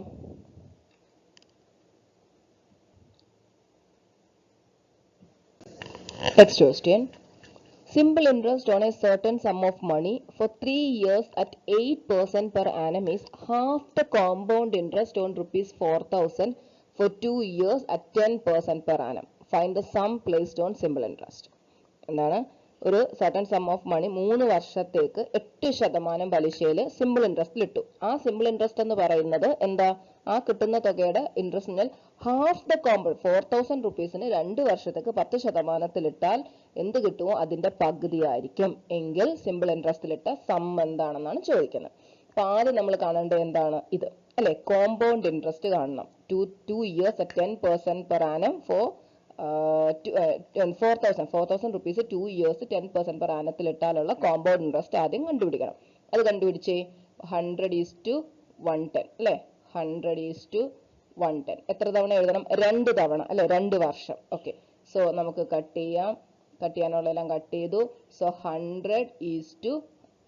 Next question. Simple interest on a certain sum of money for 3 years at 8% per annum is half the compound interest on rupees 4,000 for 2 years at 10% per annum. Find the sum placed on simple interest. എന്താണ്? ഒരു certain some of money 3 വർഷത്തേക്ക് 8% പലിശയിൽ simple ഇൻട്രസ്റ്റിൽ ഇട്ടു. ആ simple interest എന്ന് പറയുന്നത് എന്താ? ആ കിട്ടുന്ന തുകയുടെ ഇൻട്രസ്റ്റിന് ഹാഫ് ദ കോമ്പൗണ്ട് 4,000 rupeesന് 2 വർഷത്തേക്ക് 10% ഇട്ടാൽ എന്ത് കിട്ടുമോ അതിന്റെ പകുതി ആയിരിക്കും എങ്കിൽ സിമ്പിൾ ഇൻട്രസ്റ്റിലിട്ട സം എന്താണെന്നാണ് ചോദിക്കുന്നത്. അപ്പൊ ആദ്യം നമ്മൾ കാണേണ്ടത് എന്താണ്? ഇത് അല്ലെ, കോമ്പൗണ്ട് ഇൻട്രസ്റ്റ് കാണണം. 2 years at 10% per annum for 4,000 rupees 2 years 10% per annum ഇട്ടാലുള്ള കോമ്പൗണ്ട് ഇൻട്രസ്റ്റ് ആദ്യം കണ്ടുപിടിക്കണം. അത് കണ്ടുപിടിച്ചേ. 100:110 അല്ലെ, 100:110 എത്ര തവണ എഴുതണം? 2 തവണ അല്ലെ, 2 വർഷം. ഓക്കെ, സോ നമുക്ക് കട്ട് ചെയ്യാം. കട്ട് ചെയ്യാനുള്ള എല്ലാം കട്ട് ചെയ്തു. സോ 100:11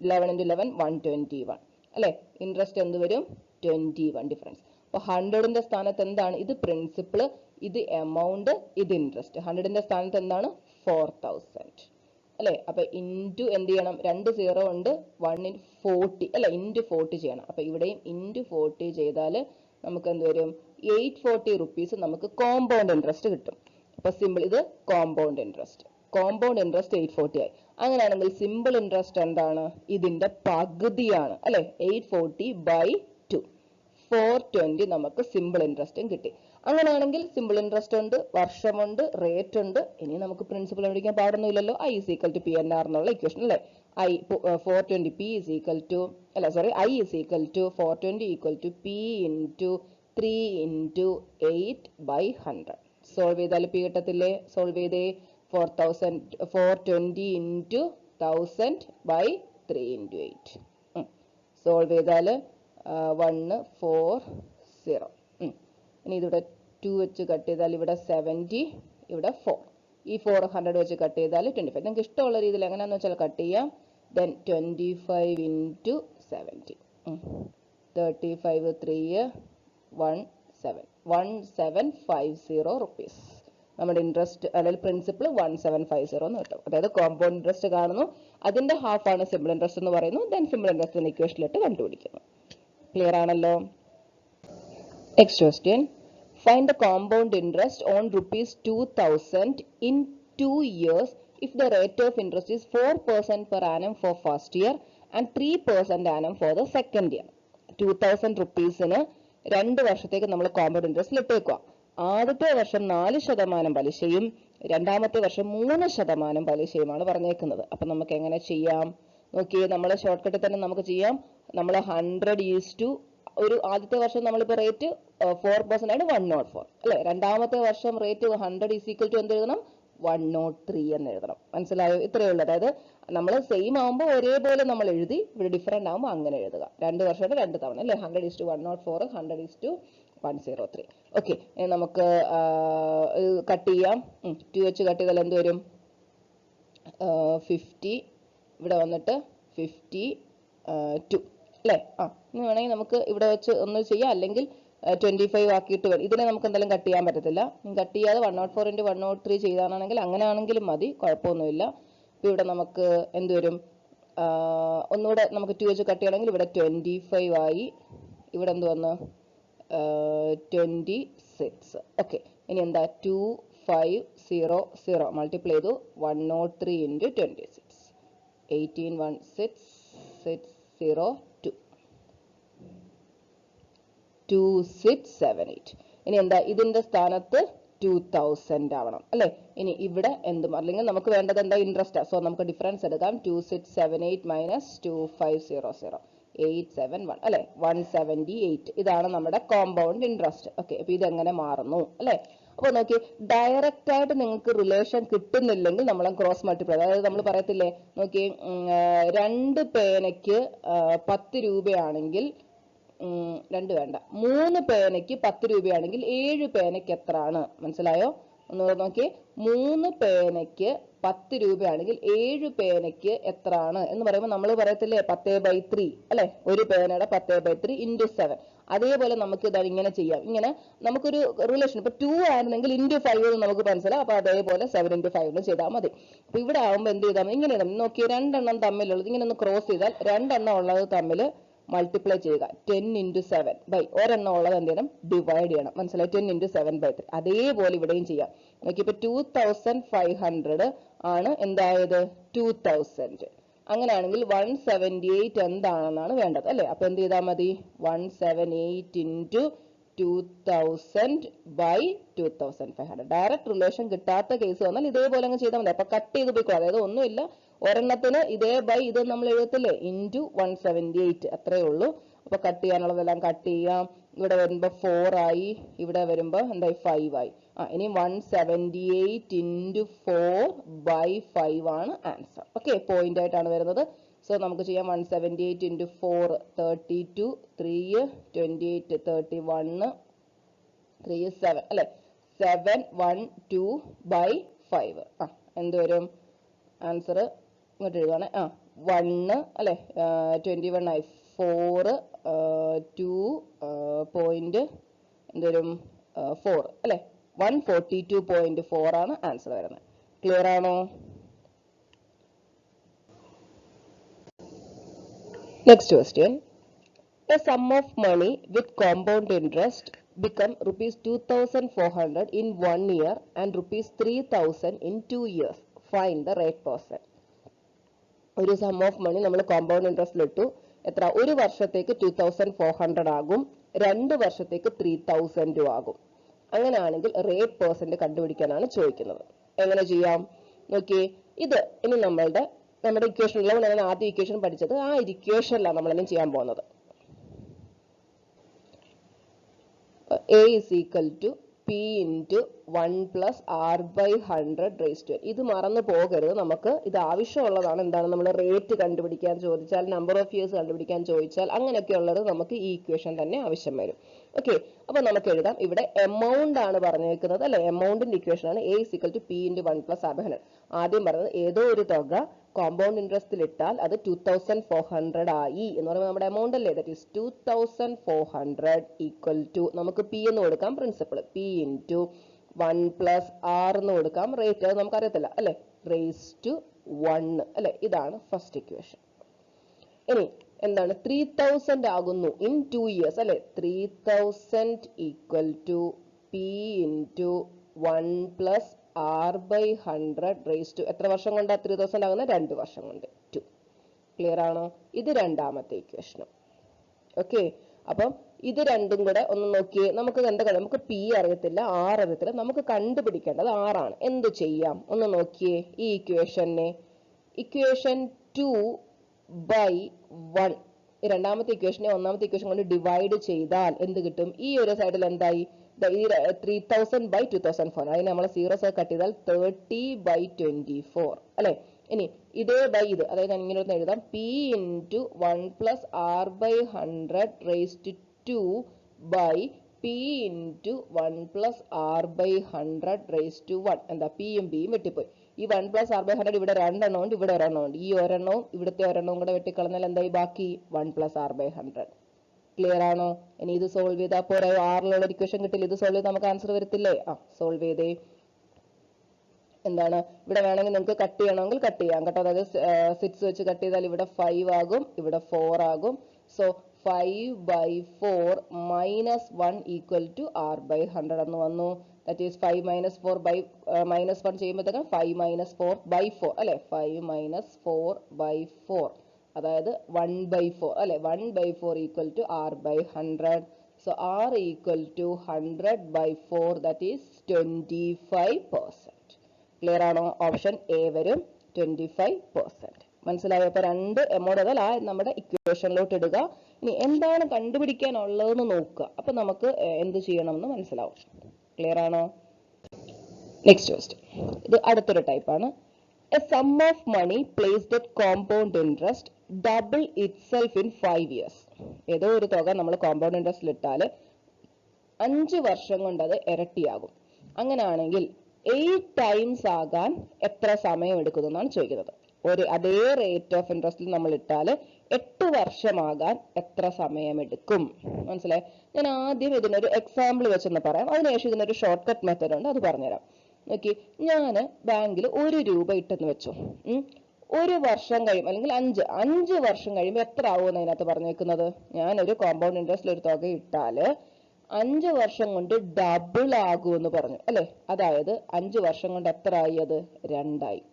× 11 121 അല്ലെ. ഇൻട്രസ്റ്റ് എന്ത് വരും? 21 ഡിഫറൻസ്. അപ്പൊ 100ന്റെ സ്ഥാനത്ത് എന്താണ്? ഇത് പ്രിൻസിപ്പിൾ, ഇത് എമൗണ്ട്, ഇത് ഇൻട്രസ്റ്റ്. 100ന്റെ സ്ഥാനത്ത് എന്താണ്? 4,000 അല്ലെ. അപ്പൊ ഇൻറ്റു എന്ത് ചെയ്യണം? 2 0 ഉണ്ട്, 1 × 40 അല്ലെ, ഇൻറ്റു 40 ചെയ്യണം. അപ്പൊ ഇവിടെയും ഇൻറ്റു 40 ചെയ്താൽ നമുക്ക് എന്ത് വരും? 840 rupees നമുക്ക് കോമ്പൗണ്ട് ഇൻട്രസ്റ്റ് കിട്ടും. അപ്പൊ സിമ്പിൾ ഇത് കോമ്പൗണ്ട് ഇൻട്രസ്റ്റ്. കോമ്പൗണ്ട് ഇൻട്രസ്റ്റ് 840 ആയി. അങ്ങനെയാണെങ്കിൽ സിമ്പിൾ ഇൻട്രസ്റ്റ് എന്താണ്? ഇതിന്റെ പകുതിയാണ് അല്ലെ? 840/2 420 നമുക്ക് സിമ്പിൾ ഇൻട്രസ്റ്റും കിട്ടി. അങ്ങനെയാണെങ്കിൽ സിമ്പിൾ ഇൻട്രസ്റ്റ് ഉണ്ട്, വർഷമുണ്ട്, റേറ്റ് ഉണ്ട്. ഇനി നമുക്ക് പ്രിൻസിപ്പൽ പഠിക്കാൻ പാടൊന്നുമില്ലല്ലോ. I is equal to PNR എന്നുള്ള ഇക്വേഷൻ അല്ലേ? I 420 P is equal to I is equal to 420 equal to P into 3 into 8/100. Solve ചെയ്താൽ P കിട്ടത്തില്ലേ? സോൾവ് ചെയ്തേ. 420 into 1000/3 into 8. സോൾവ് ചെയ്താൽ 140. ഇനി ഇതിവിടെ 2 വെച്ച് കട്ട് ചെയ്താൽ ഇവിടെ 70, ഇവിടെ 4. ഈ 400 വെച്ച് കട്ട് ചെയ്താൽ 25. നിങ്ങൾക്ക് ഇഷ്ടമുള്ള രീതിയിൽ എങ്ങനെയാണെന്ന് വെച്ചാൽ കട്ട് ചെയ്യാം. Then 25 into 70. 35 3 1750 rupees. നമ്മുടെ ഇൻട്രസ്റ്റ് അല്ലെങ്കിൽ പ്രിൻസിപ്പൽ 1750 എന്ന് കിട്ടും. അതായത് കോമ്പൗണ്ട് ഇൻട്രസ്റ്റ് കാണുന്നു, അതിന്റെ ഹാഫ് ആണ് സിമ്പിൾ ഇൻട്രസ്റ്റ് എന്ന് പറയുന്നു. ദെൻ സിമ്പിൾ ഇൻട്രസ്റ്റ് ഇക്വേഷനിലിട്ട് കണ്ടുപിടിക്കുന്നു. ക്ലിയർ ആണല്ലോ? Next question. Find the compound interest on rupees 2000 in 2 years if the rate of interest is 4% per annum for first year and 3% annum for the second year. 2000 rupeesന് 2 വർഷത്തേക്ക് നമ്മൾ compound interest ഇട്ടേക്കുക. ആദ്യത്തെ വർഷം 4% പലിശയും രണ്ടാമത്തെ വർഷം 3% പലിശയുമാണ് പറഞ്ഞേക്കുന്നത്. അപ്പൊ നമുക്ക് എങ്ങനെ ചെയ്യാം നോക്കിയേ. നമ്മളെ ഷോർട്ട് കട്ടിൽ തന്നെ നമുക്ക് ചെയ്യാം. നമ്മൾ 100 ഒരു ആദ്യത്തെ വർഷം നമ്മളിപ്പോ റേറ്റ് 4% ആണ് 104 അല്ലെ? രണ്ടാമത്തെ വർഷം റേറ്റ് 100 is equal to എന്ത് എഴുതണം? 103 എന്ന് എഴുതണം. മനസ്സിലായോ? ഇത്രയേ ഉള്ളൂ. അതായത് നമ്മൾ സെയിം ആകുമ്പോൾ ഒരേപോലെ നമ്മൾ എഴുതി, ഇവിടെ ഡിഫറെന്റ് ആകുമ്പോൾ അങ്ങനെ എഴുതുക. 2 വർഷമായിട്ട് 2 തവണ അല്ലെ? 100 is to 104, 100 is to 103. Okay, നമുക്ക് കട്ട് ചെയ്യാം. 2 വെച്ച് കട്ട് ചെയ്താൽ എന്ത് വരും? 50. ഇവിടെ വന്നിട്ട് 52 അല്ലേ? ഇനി വേണമെങ്കിൽ നമുക്ക് ഇവിടെ വെച്ച് ഒന്ന് ചെയ്യാം, അല്ലെങ്കിൽ 25 ആക്കിയിട്ട് വരും. ഇതിനെ നമുക്ക് എന്തായാലും കട്ട് ചെയ്യാൻ പറ്റത്തില്ല. കട്ട് ചെയ്യാതെ 104 into 103 ചെയ്താണെങ്കിൽ അങ്ങനെ ആണെങ്കിലും മതി, കുഴപ്പമൊന്നുമില്ല. അപ്പൊ ഇവിടെ നമുക്ക് എന്ത് വരും? ഒന്നുകൂടെ നമുക്ക് 2 വെച്ച് കട്ട് ചെയ്യണമെങ്കിൽ ഇവിടെ 25 ആയി. ഇവിടെ എന്ത് വന്ന് 26. ഓക്കെ, ഇനി എന്താ? 2500 മൾട്ടിപ്ലൈ ചെയ്തു 103 into 26. 1816602 2678. ഇനി എന്താ? ഇതിന്റെ സ്ഥാനത്ത് 2000 ആവണം അല്ലെ? ഇനി ഇവിടെ എന്തും അല്ലെങ്കിൽ നമുക്ക് വേണ്ടത് എന്താ? ഇൻട്രസ്റ്റ്. സോ നമുക്ക് ഡിഫറൻസ് എടുക്കാം. 2678 മൈനസ് 2500 871 അല്ലെ? 178. ഇതാണ് നമ്മുടെ കോമ്പൗണ്ട് ഇൻട്രസ്റ്റ്. ഓക്കെ, അപ്പൊ ഇതെങ്ങനെ മാറുന്നു അല്ലെ? അപ്പൊ നോക്കി, ഡയറക്റ്റ് ആയിട്ട് നിങ്ങൾക്ക് റിലേഷൻ കിട്ടുന്നില്ലെങ്കിൽ നമ്മൾ ക്രോസ് മൾട്ടിപ്ലൈ, അതായത് നമ്മൾ പറയത്തില്ലേ, നോക്കി 2 പേനയ്ക്ക് 10 രൂപയാണെങ്കിൽ 2 വേണ്ട, 3 പേനയ്ക്ക് 10 രൂപയാണെങ്കിൽ 7 പേനയ്ക്ക് എത്ര ആണ്? മനസ്സിലായോ? ഒന്നുകൂടെ നോക്കി, 3 പേനയ്ക്ക് 10 രൂപയാണെങ്കിൽ 7 പേനയ്ക്ക് എത്ര ആണ് എന്ന് പറയുമ്പോൾ നമ്മൾ പറയത്തില്ലേ 10/3 അല്ലെ? ഒരു പേനയുടെ 10/3 into 7. അതേപോലെ നമുക്ക് ഇതാണ് ഇങ്ങനെ ചെയ്യാം. ഇങ്ങനെ നമുക്കൊരു റിലേഷൻ, ഇപ്പൊ 2 ആയിരുന്നെങ്കിൽ into 5 എന്ന് നമുക്ക് മനസ്സിലാവും. അപ്പൊ അതേപോലെ 7 into 5 ചെയ്താൽ മതി. അപ്പൊ ഇവിടെ ആവുമ്പോൾ എന്ത് ചെയ്താൽ മതി? ഇങ്ങനെ നോക്കി, 2 എണ്ണം തമ്മിലുള്ളത് ഇങ്ങനെ ഒന്ന് ക്രോസ് ചെയ്താൽ 2 എണ്ണം ഉള്ളത് തമ്മിൽ മൾട്ടിപ്ലൈ ചെയ്യുക. 10 into 7 by ഒരെണ്ണം ഉള്ളത് എന്ത് ചെയ്യണം? ഡിവൈഡ് ചെയ്യണം. മനസ്സിലായി? 10 into 7/3. അതേപോലെ ഇവിടെയും ചെയ്യാം. നോക്കിയപ്പോ 2500 ആണ് എന്തായത്? 2000. അങ്ങനെയാണെങ്കിൽ 178 എന്താണെന്നാണ് വേണ്ടത് അല്ലെ? അപ്പൊ എന്ത് ചെയ്താൽ മതി? 178 into 2000 by 2500. ഡയറക്റ്റ് റിലേഷൻ കിട്ടാത്ത കേസ് വന്നാൽ ഇതേപോലെ അങ്ങ് ചെയ്താൽ മതി. അപ്പൊ കട്ട് ചെയ്ത് പോയിക്കോ. അതായത് ഒന്നുമില്ല, ഒരെണ്ണത്തിന് ഇതേ ബൈ ഇത് നമ്മൾ എഴുതത്തില്ലേ, into 178, അത്രയേ ഉള്ളൂ. അപ്പൊ കട്ട് ചെയ്യാനുള്ളതെല്ലാം കട്ട് ചെയ്യാം. ഇവിടെ വരുമ്പോ 4 ആയി, ഇവിടെ വരുമ്പോ എന്തായി? 5 ആയി. ഇനി 178 into 4/5 ആണ് ആൻസർ. ഓക്കെ, പോയിന്റ് ആയിട്ടാണ് വരുന്നത്. സോ നമുക്ക് ചെയ്യാം. 178 into 4 32, 3 28, 31, 3 7 അല്ലെ? 712/5. എന്ത് വരും ആൻസർ? ഇങ്ങോട്ട് എഴുതുവാണ്. 1 അല്ലെ? 21 ആയി. 4 2 പോയിന്റ് എന്ത് വരും? 4 അല്ലെ? 142.4 ആണ് ആൻസർ വരുന്നത്. ക്ലിയർ ആണോ? Next question. A sum of money with compound interest become rupees 2400 in 1 year and rupees 3000 in 2 years. Find the rate percent. ഒരു സം ഓഫ് മണി നമ്മൾ കോമ്പൗണ്ട് ഇൻട്രസ്റ്റിൽ ഇട്ടു. എത്ര? ഒരു വർഷത്തേക്ക് 2400 ആകും, 2 വർഷത്തേക്ക് 3000 ആകും. അങ്ങനെയാണെങ്കിൽ റേറ്റ് പെർസെന്റ് കണ്ടുപിടിക്കാനാണ് ചോദിക്കുന്നത്. എങ്ങനെ ചെയ്യാം നോക്കിയേ. ഇത് ഇനി നമ്മുടെ ഇക്വേഷനിലാണ് ഞാൻ ആദ്യം ഇക്വേഷൻ പഠിച്ചത്. ആ ഇക്വേഷനിലാണ് നമ്മൾ ഇനി ചെയ്യാൻ പോകുന്നത്. A is equal to P into 1 plus R by 100 raised to n. ഇത് മറന്നു പോകരുത്. നമുക്ക് ഇത് ആവശ്യമുള്ളതാണ്. എന്താണ്? നമ്മൾ റേറ്റ് കണ്ടുപിടിക്കാൻ ചോദിച്ചാൽ, നമ്പർ ഓഫ് ഇയേഴ്സ് കണ്ടുപിടിക്കാൻ ചോദിച്ചാൽ, അങ്ങനെയൊക്കെ ഉള്ളത് നമുക്ക് ഈ ഇക്വേഷൻ തന്നെ ആവശ്യം വരും. ഓക്കെ, അപ്പൊ നമുക്ക് എഴുതാം. ഇവിടെ എമൗണ്ട് ആണ് പറഞ്ഞേക്കുന്നത് അല്ലെ. എമൗണ്ടിന്റെ ഇക്വേഷൻ ആണ് A is equal to P into 1 plus R by 100. ആദ്യം പറഞ്ഞത് ഏതോ ഒരു തുക കോമ്പൗണ്ട് ഇൻട്രസ്റ്റിൽ ഇട്ടാൽ അത് 2400 ആയി എന്ന് പറയുമ്പോൾ നമ്മുടെ എമൗണ്ട് അല്ലേ. ദാറ്റ് ഈസ് 2400 ഈക്വൽ ടു നമുക്ക് P എന്ന് കൊടുക്കാം, principal P into 1 plus R എന്ന് കൊടുക്കാം, റേറ്റ് അത് നമുക്ക് അറിയത്തില്ല അല്ലെ, റേസ് ടു 1 അല്ലെ. ഇതാണ് ഫസ്റ്റ് ഇക്വേഷൻ. ഇനി എന്താണ്? 3000 ആകുന്നു ഇൻ 2 ഇയേഴ്സ് അല്ലെ. 3000 equal to P into 1 plus R by 100 raised to എത്ര വർഷം കൊണ്ട് 3000 ആകുന്ന? 2 വർഷം കൊണ്ട് 2. ക്ലിയർ ആണോ? ഇത് രണ്ടാമത്തെ ഇക്വേഷനും. ഓക്കെ, അപ്പം ഇത് രണ്ടും കൂടെ ഒന്ന് നോക്കിയേ. നമുക്ക് നമുക്ക് P അറിയത്തില്ല, R അറിയത്തില്ല, നമുക്ക് കണ്ടുപിടിക്കേണ്ടത് R ആണ്. എന്ത് ചെയ്യാം ഒന്ന് നോക്കിയേ. ഈ ഇക്വേഷനെ ഇക്വേഷൻ 2 by 1 രണ്ടാമത്തെ ഇക്വേഷനെ ഒന്നാമത്തെ ഇക്വേഷൻ കൊണ്ട് ഡിവൈഡ് ചെയ്താൽ എന്ത് കിട്ടും? ഈ ഒരു സൈഡിൽ എന്തായി? 3000 by 2004. അതിന് നമ്മൾ സീറോസ് കട്ട് ചെയ്താൽ 30 by 24 അല്ലെ. ഇനി ഇതേ ബൈ ഇത്, അതായത് ഇങ്ങനെ ഒന്ന് എഴുതാം. P into 1 plus R by 100 raised to by P into 1 plus R by 100 raised to 1. എന്താ? പിയും ബിയും വെട്ടിപ്പോയി. ഈ 1 പ്ലസ് R by 100 ഇവിടെ രണ്ടെണ്ണം ഉണ്ട്, ഇവിടെ ഒരെണ്ണം ഉണ്ട്. ഈ ഒരെണ്ണവും ഇവിടുത്തെ ഒരെണ്ണവും കൂടെ വെട്ടിക്കളഞ്ഞാൽ എന്തായി? ബാക്കി 1 പ്ലസ് R by 100. ക്ലിയർ ആണോ? ഇനി ഇത് സോൾവ് ചെയ്താൽ പോരാ. ആറിലുള്ള ഇക്വേഷൻ കിട്ടില്ല. ഇത് സോൾവ് ചെയ്ത് നമുക്ക് ആൻസർ വരത്തില്ലേ? സോൾവ് ചെയ്തേ. എന്താണ്? ഇവിടെ വേണമെങ്കിൽ നിങ്ങൾക്ക് കട്ട് ചെയ്യണമെങ്കിൽ കട്ട് ചെയ്യാം കേട്ടോ. അതായത് 6 വെച്ച് കട്ട് ചെയ്താൽ ഇവിടെ 5 ആകും, ഇവിടെ 4 ആകും. So 5 by 4 minus 1 equal to R by 100 എന്ന് വന്നു. ദാറ്റ് ഈസ് 5 minus 4 by -1 ചെയ്യുമ്പോഴത്തേക്കും 5 minus 4 by 4 അല്ലെ. 5 minus 4 by 4 അതായത് 1 by 4 അല്ലെ. 1 by 4 equal to R by 100. So R equal to 100 by 4, that is 25%. Clear ആണോ? ഓപ്ഷൻ എ വരും, 25%. മനസ്സിലായോ? അപ്പൊ രണ്ട് എമൗണ്ട് അതല്ല നമ്മുടെ ഇക്വേഷനിലോട്ട് ഇടുക. ഇനി എന്താണ് കണ്ടുപിടിക്കാനുള്ളതെന്ന് നോക്കുക. അപ്പൊ നമുക്ക് എന്ത് ചെയ്യണം എന്ന് മനസ്സിലാവും. ക്ലിയർ ആണോ? Next question. ഇത് അടുത്തൊരു ടൈപ്പാണ്. A sum of money placed at compound interest double itself in 5 years. ഏതോ ഒരു തുക നമ്മൾ കോമ്പൗണ്ട് ഇൻട്രസ്റ്റിൽ ഇട്ടാൽ 5 വർഷം കൊണ്ട് അത് ഇരട്ടിയാകും. അങ്ങനെയാണെങ്കിൽ 8 ടൈംസ് ആകാൻ എത്ര സമയം എടുക്കുന്നു എന്നാണ് ചോദിക്കുന്നത്. അതേ റേറ്റ് ഓഫ് ഇൻട്രസ്റ്റിൽ നമ്മൾ ഇട്ടാൽ 8 വർഷമാകാൻ എത്ര സമയം എടുക്കും? മനസ്സിലായി? ഞാൻ ആദ്യം ഇതിനൊരു എക്സാമ്പിൾ വെച്ചൊന്ന് പറയാം, അതിനുശേഷം ഇതിനൊരു ഷോർട്ട് കട്ട് മെത്തേഡ് ഉണ്ട്, അത് പറഞ്ഞുതരാം. നോക്കി, ഞാൻ ബാങ്കിൽ 1 രൂപ ഇട്ടെന്ന് വെച്ചു. 1 വർഷം കഴിയും അല്ലെങ്കിൽ 5 വർഷം കഴിയുമ്പോൾ എത്ര ആവുമെന്ന് അതിനകത്ത് പറഞ്ഞേക്കുന്നത്. ഞാനൊരു കോമ്പൗണ്ട് ഇൻട്രസ്റ്റിൽ ഒരു തുക ഇട്ടാൽ 5 വർഷം കൊണ്ട് ഡബിൾ ആകുമെന്ന് പറഞ്ഞു അല്ലെ. അതായത് 5 വർഷം കൊണ്ട് എത്ര ആയി? അത് 2 ആയി.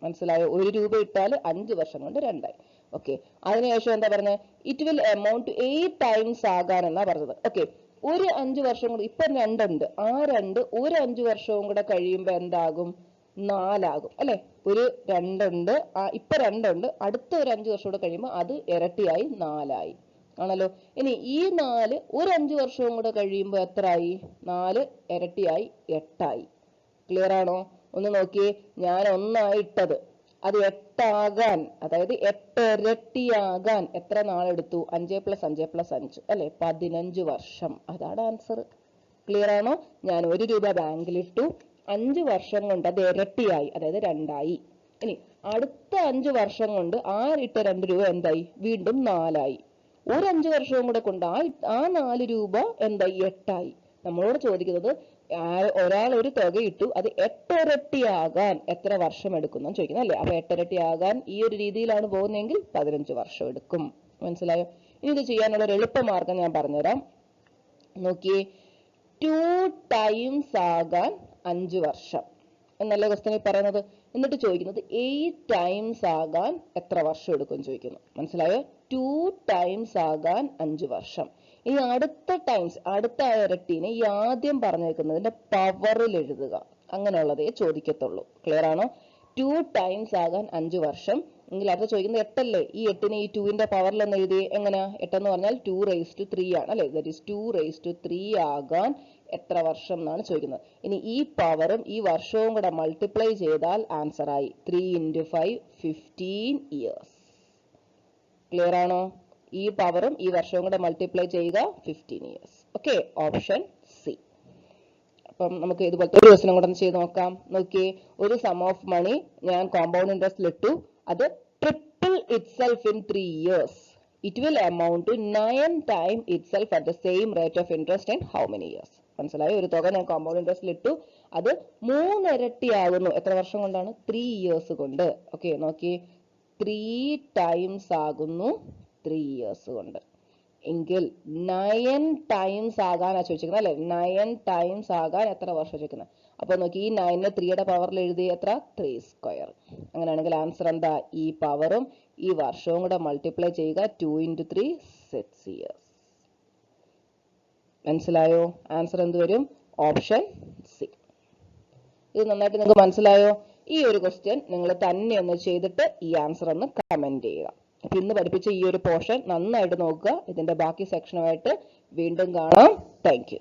മനസ്സിലായോ? 1 രൂപ ഇട്ടാൽ 5 വർഷം കൊണ്ട് 2 ആയി. ഓക്കെ, അതിനുശേഷം എന്താ പറഞ്ഞത്? It will amount to 8 times ആകാൻ എന്നാ പറഞ്ഞത്. ഓക്കെ, ഒരു 5 വർഷം കൂടി, ഇപ്പൊ 2 ഉണ്ട്, ആ 2 ഒരു 5 വർഷവും കൂടെ കഴിയുമ്പോ എന്താകും? 4 ആകും അല്ലെ. ഒരു 2 ഉണ്ട്, ഇപ്പൊ 2 ഉണ്ട്, അടുത്ത ഒരു 5 വർഷം കൂടെ കഴിയുമ്പോൾ അത് ഇരട്ടിയായി 4 ആയി ആണല്ലോ. ഇനി ഈ 4 ഒരു 5 വർഷവും കൂടെ കഴിയുമ്പോൾ എത്ര ആയി? 4 ഇരട്ടിയായി 8 ആയി. ക്ലിയർ ആണോ? ഒന്ന് നോക്കിയേ. ഞാൻ 1 ആയിട്ടത് അത് 8 ആകാൻ, അതായത് 8 ഇരട്ടിയാകാൻ എത്ര നാളെടുത്തു? 5 + 5 + 5 അല്ലെ, 15 വർഷം. അതാണ് ആൻസർ. ക്ലിയർ ആണോ? ഞാൻ 1 രൂപ ബാങ്കിലിട്ടു, 5 വർഷം കൊണ്ട് അത് ഇരട്ടിയായി, അതായത് 2 ആയി. ഇനി അടുത്ത 5 വർഷം കൊണ്ട് ആ ഇട്ട 2 രൂപ എന്തായി? വീണ്ടും 4 ആയി. ഒരു 5 വർഷവും കൂടെ കൊണ്ട് ആ 4 രൂപ എന്തായി? 8 ആയി. നമ്മളോട് ചോദിക്കുന്നത് ഒരാൾ ഒരു തുക ഇട്ടു, അത് 8 ഇരട്ടിയാകാൻ എത്ര വർഷം എടുക്കും എന്നാണ് ചോദിക്കുന്നത് അല്ലേ. അപ്പൊ 8 ഇരട്ടിയാകാൻ ഈ ഒരു രീതിയിലാണ് പോകുന്നതെങ്കിൽ 15 വർഷം എടുക്കും. മനസ്സിലായോ? ഇനി ഇത് ചെയ്യാനുള്ള ഒരു എളുപ്പമാർഗം ഞാൻ പറഞ്ഞുതരാം. നോക്കിയേ, 2 ടൈംസ് ആകാൻ 5 വർഷം എന്നല്ലേ ക്വസ്റ്റ്യനിൽ പറയുന്നത്. എന്നിട്ട് ചോദിക്കുന്നത് 8 ടൈംസ് ആകാൻ എത്ര വർഷം എടുക്കും ചോദിക്കുന്നു. മനസ്സിലായോ? 2 ടൈംസ് ആകാൻ 5 വർഷം. ഇനി അടുത്ത ടൈംസ്, അടുത്ത ഇരട്ടീനെ ഈ ആദ്യം പറഞ്ഞേക്കുന്നതിന്റെ പവറിൽ എഴുതുക. അങ്ങനെയുള്ളതേ ചോദിക്കത്തുള്ളൂ. ക്ലിയർ ആണോ? 2 ടൈംസ് ആകാൻ 5 വർഷം എങ്കിൽ അടുത്ത ചോദിക്കുന്നത് 8 അല്ലേ? ഈ 8നെ ഈ 2ന്റെ പവറിൽ ഒന്ന് എഴുതി. എങ്ങനെയാ? 8 എന്ന് പറഞ്ഞാൽ 2 raised to 3 ആണ് അല്ലെ? ദാറ്റ് ഈസ് 2 raised to 3 ആകാൻ എത്ര വർഷം എന്നാണ് ചോദിക്കുന്നത്. ഇനി ഈ പവറും ഈ വർഷവും കൂടെ മൾട്ടിപ്ലൈ ചെയ്താൽ ആൻസർ ആയി. 3 into 5 15 years. ക്ലിയർ ആണോ? ഈ പവറും ഈ വർഷവും കൂടെ മൾട്ടിപ്ലൈ ചെയ്യുക 15 years. Okay, option C. അപ്പം നമുക്ക് ഇതുപോലത്തെ ഒരു ക്വസ്റ്റ്യൻ കൂടെ ചെയ്ത് നോക്കാം. നോക്കിയേ, ഒരു സം ഓഫ് മണി ഞാൻ കോമ്പൗണ്ട് ഇൻട്രസ്റ്റിൽ ഇട്ടു. അത് triple itself in 3 years. It will amount to 9 times itself at the same rate of interest in how many years? മനസ്സിലായോ? ഒരു തുക ഞാൻ കോമ്പൗണ്ട് ഇൻട്രസ്റ്റിൽ ഇട്ടു, അത് 3 ഇരട്ടിയാകുന്നു. എത്ര വർഷം കൊണ്ടാണ്? 3 years കൊണ്ട്. ഓക്കെ, നോക്കി, 3 ടൈംസ് ആകുന്നു 3 years കൊണ്ട്. എങ്കിൽ 9 ടൈംസ് ആകാനാ ചോദിച്ചിരിക്കുന്നത് അല്ലെ? 9 ടൈംസ് ആകാൻ എത്ര വർഷം ചോദിക്കുന്നത്? അപ്പൊ നോക്കി, ഈ 9നെ 3യുടെ പവറിൽ എഴുതി എത്ര? 3 സ്ക്വയർ. അങ്ങനെയാണെങ്കിൽ ആൻസർ എന്താ? ഈ പവറും ഈ വർഷവും കൂടെ മൾട്ടിപ്ലൈ ചെയ്യുക. 2 into 3 6 years. മനസ്സിലായോ? ആൻസർ എന്ത് വരും? Option C. ഇത് നന്നായിട്ട് നിങ്ങൾക്ക് മനസ്സിലായോ? ഈ ഒരു ക്വസ്റ്റ്യൻ നിങ്ങൾ തന്നെ ഒന്ന് ചെയ്തിട്ട് ഈ ആൻസർ ഒന്ന് കമന്റ് ചെയ്യുക. അപ്പൊ ഇന്ന് പഠിപ്പിച്ച ഈ ഒരു പോർഷൻ നന്നായിട്ട് നോക്കുക. ഇതിന്റെ ബാക്കി സെക്ഷനുമായിട്ട് വീണ്ടും കാണാം. Thank you.